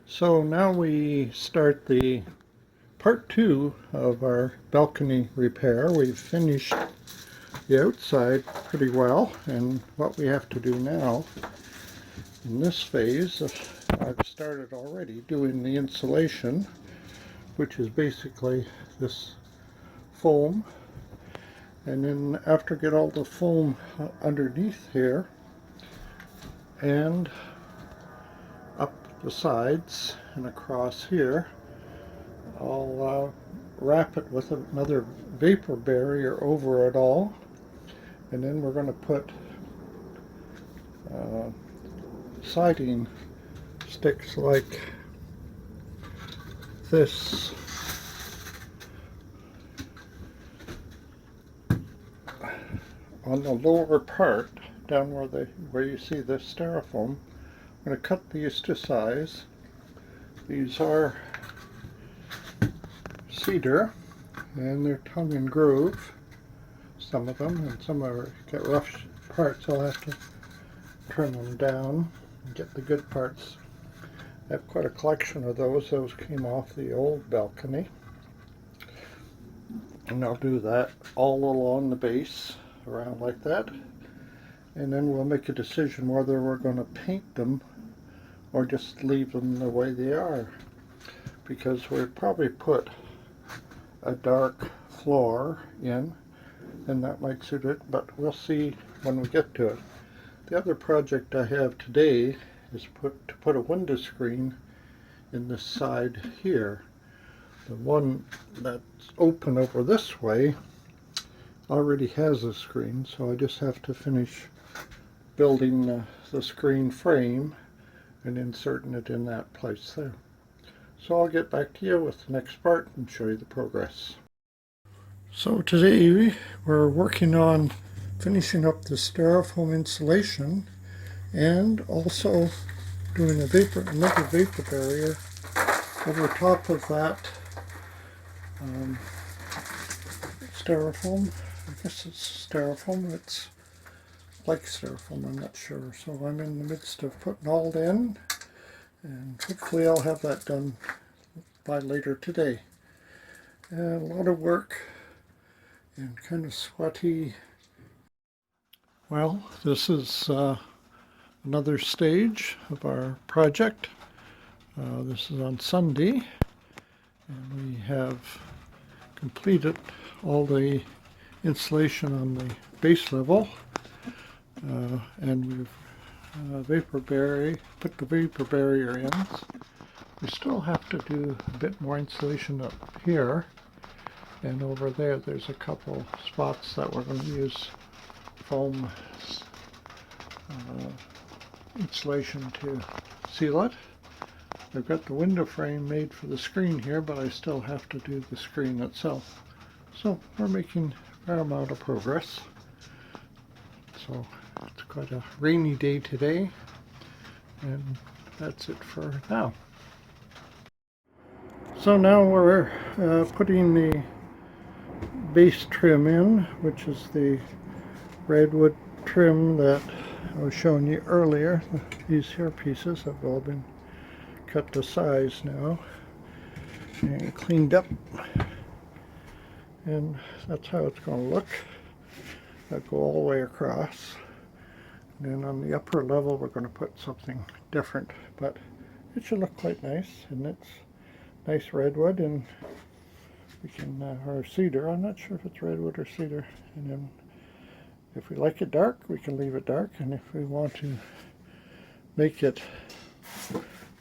So now we start the part two of our balcony repair. We've finished the outside pretty well, and what we have to do now in this phase, I've started already doing the insulation, which is basically this foam. And then after I get all the foam underneath here and up the sides and across here, I'll wrap it with another vapor barrier over it all, and then we're going to put siding sticks like this on the lower part down where you see the styrofoam. I'm going to cut these to size. These are cedar, and they're tongue and groove, some of them, and some are get rough parts. I'll have to trim them down and get the good parts. I have quite a collection of those. Those came off the old balcony, and I'll do that all along the base around like that, and then we'll make a decision whether we're going to paint them or just leave them the way they are, because we'll probably put a dark floor in, and that might suit it, but we'll see when we get to it. The other project I have today is to put a window screen in this side here. The one that's open over this way already has a screen, so I just have to finish building the screen frame and inserting it in that place there. So I'll get back to you with the next part and show you the progress. So today we're working on finishing up the styrofoam insulation and also doing another vapor barrier over top of that styrofoam. I guess it's styrofoam. It's like styrofoam, I'm not sure. So I'm in the midst of putting all in, and hopefully I'll have that done by later today. And a lot of work and kind of sweaty. Well, this is another stage of our project. This is on Sunday, and we have completed all the insulation on the base level, and we've put the vapor barrier in. We still have to do a bit more insulation up here, and over there there's a couple spots that we're going to use foam insulation to seal it. I've got the window frame made for the screen here, but I still have to do the screen itself. So we're making a fair amount of progress. So it's quite a rainy day today, and that's it for now. So now we're putting the base trim in, which is the redwood trim that I was showing you earlier. These here pieces have all been cut to size now and cleaned up, and that's how it's going to look. I'll go all the way across, and then on the upper level we're going to put something different, but it should look quite nice, and it's nice redwood, and we can or cedar. I'm not sure if it's redwood or cedar. And then if we like it dark, we can leave it dark, and if we want to make it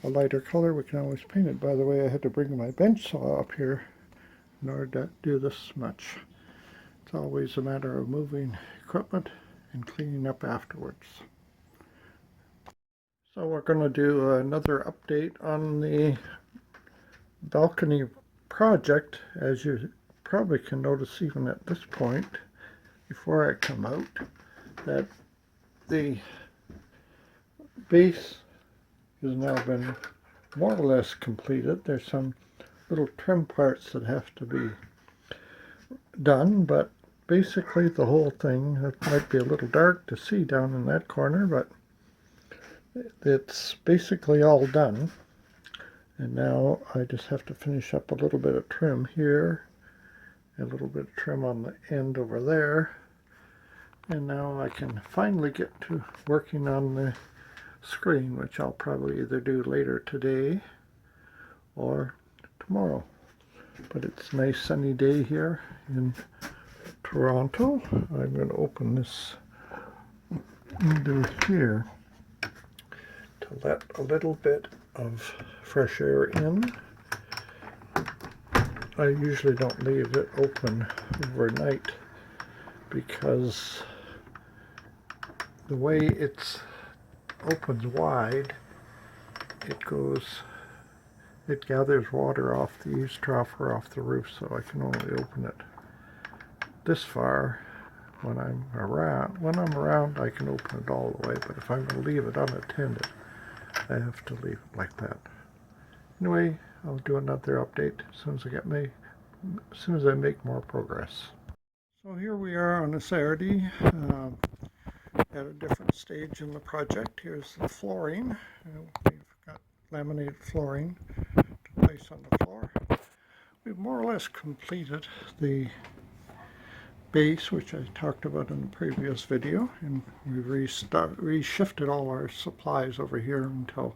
a lighter color, we can always paint it. By the way, I had to bring my bench saw up here in order to do this much. It's always a matter of moving equipment and cleaning up afterwards. So we're going to do another update on the balcony project. As you probably can notice even at this point, before I come out, that the base has now been more or less completed. There's some little trim parts that have to be done, but basically the whole thing, it might be a little dark to see down in that corner, but it's basically all done. And now I just have to finish up a little bit of trim here, a little bit of trim on the end over there. And now I can finally get to working on the screen, which I'll probably either do later today or tomorrow. But it's a nice sunny day here in Toronto. I'm going to open this window here to let a little bit of fresh air in. I usually don't leave it open overnight because the way it opens wide, it gathers water off the eaves trough or off the roof, so I can only open it this far. When I'm around, I can open it all the way, but if I'm going to leave it unattended, I have to leave it like that. Anyway, I'll do another update as soon as I make more progress. So here we are on a Saturday at a different stage in the project. Here's the flooring. We've got laminated flooring to place on the floor. We've more or less completed the base, which I talked about in the previous video, and we reshifted all our supplies over here until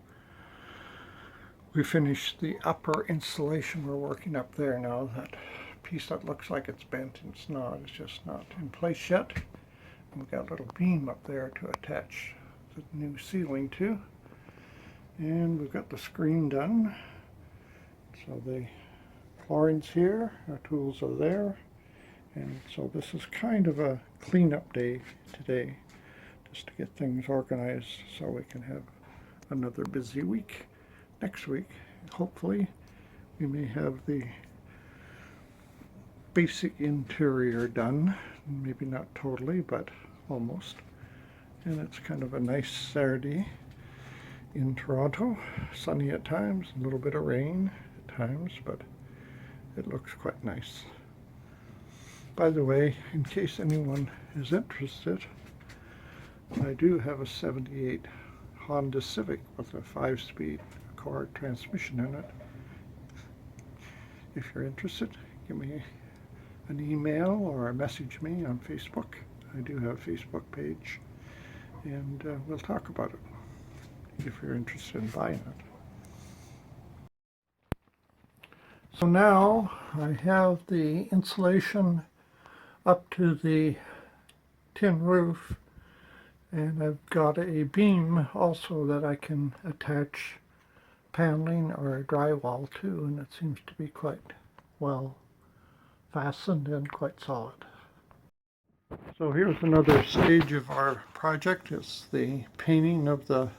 we finish the upper installation. We're working up there now. That piece that looks like it's bent, and it's not. It's just not in place yet. And we've got a little beam up there to attach the new ceiling to. And we've got the screen done. So the flooring's here, our tools are there. And so this is kind of a cleanup day today, just to get things organized so we can have another busy week. Next week, hopefully, we may have the basic interior done. Maybe not totally, but almost. And it's kind of a nice Saturday in Toronto. Sunny at times, a little bit of rain at times, but it looks quite nice. By the way, in case anyone is interested, I do have a 78 Honda Civic with a 5-speed Accord transmission in it. If you're interested, give me an email or message me on Facebook. I do have a Facebook page, and we'll talk about it if you're interested in buying it. So now I have the insulation up to the tin roof, and I've got a beam also that I can attach paneling or drywall to, and it seems to be quite well fastened and quite solid. So here's another stage of our project. It's the painting of the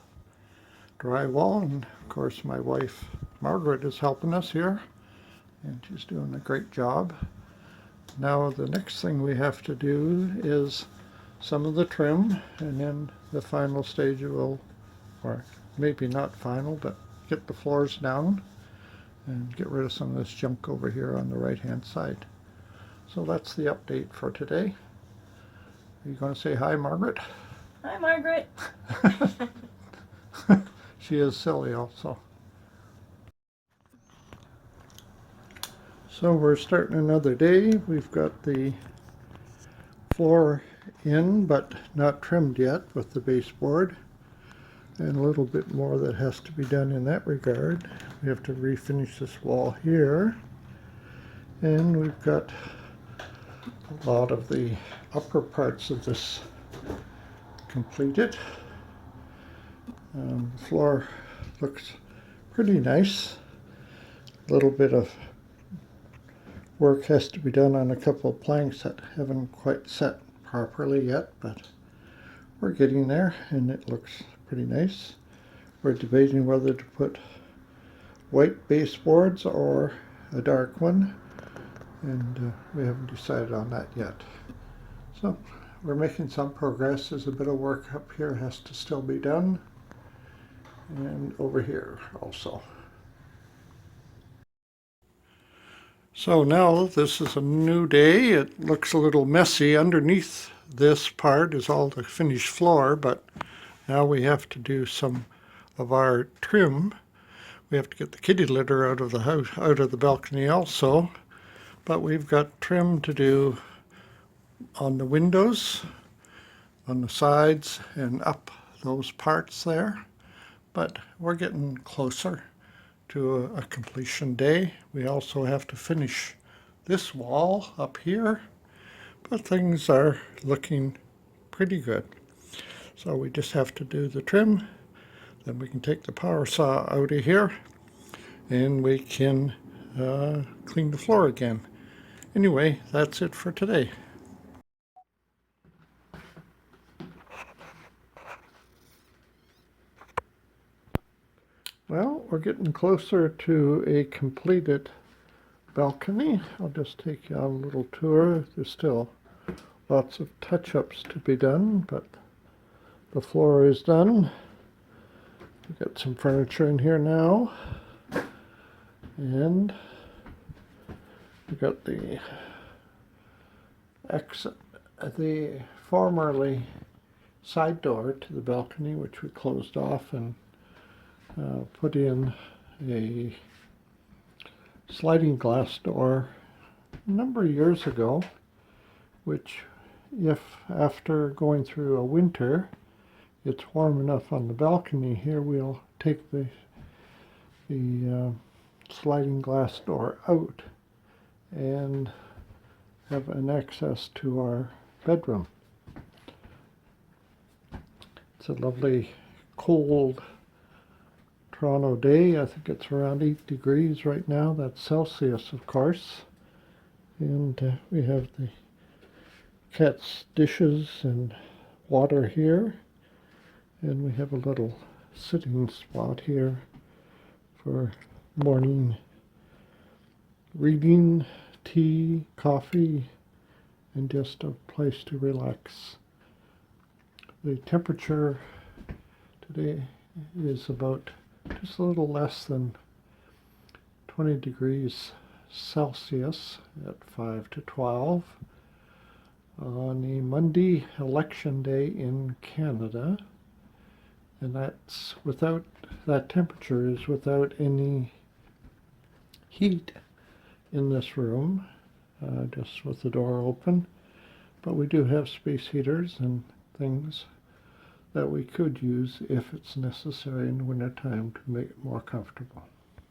drywall, and of course my wife Margaret is helping us here, and she's doing a great job. Now the next thing we have to do is some of the trim, and then the final stage will, or maybe not final, but get the floors down and get rid of some of this junk over here on the right hand side. So that's the update for today. Are you going to say hi, Margaret? Hi, Margaret. She is silly also. So we're starting another day. We've got the floor in, but not trimmed yet with the baseboard, and a little bit more that has to be done in that regard. We have to refinish this wall here, and we've got a lot of the upper parts of this completed. The floor looks pretty nice. A little bit of work has to be done on a couple of planks that haven't quite set properly yet, but we're getting there, and it looks pretty nice. We're debating whether to put white baseboards or a dark one, and we haven't decided on that yet. So we're making some progress. There's a bit of work up here has to still be done, and over here also. So now this is a new day. It looks a little messy. Underneath this part is all the finished floor, but now we have to do some of our trim. We have to get the kitty litter out of the house, out of the balcony also. But we've got trim to do on the windows, on the sides, and up those parts there. But we're getting closer to a completion day. We also have to finish this wall up here, but things are looking pretty good. So we just have to do the trim, then we can take the power saw out of here and we can clean the floor again. Anyway, that's it for today. Well, we're getting closer to a completed balcony. I'll just take you on a little tour. There's still lots of touch-ups to be done, but the floor is done. We've got some furniture in here now, and we've got the exit, the formerly side door to the balcony, which we closed off and put in a sliding glass door a number of years ago, which, if after going through a winter it's warm enough on the balcony here, we'll take the sliding glass door out and have an access to our bedroom. It's a lovely cold Toronto day. I think it's around 8 degrees right now. That's Celsius, of course. And we have the cat's dishes and water here. And we have a little sitting spot here for morning reading, tea, coffee, and just a place to relax. The temperature today is about just a little less than 20 degrees Celsius at 5 to 12 on a Monday election day in Canada. And that's without, that temperature is without any heat in this room, just with the door open. But we do have space heaters and things that we could use if it's necessary in the wintertime to make it more comfortable.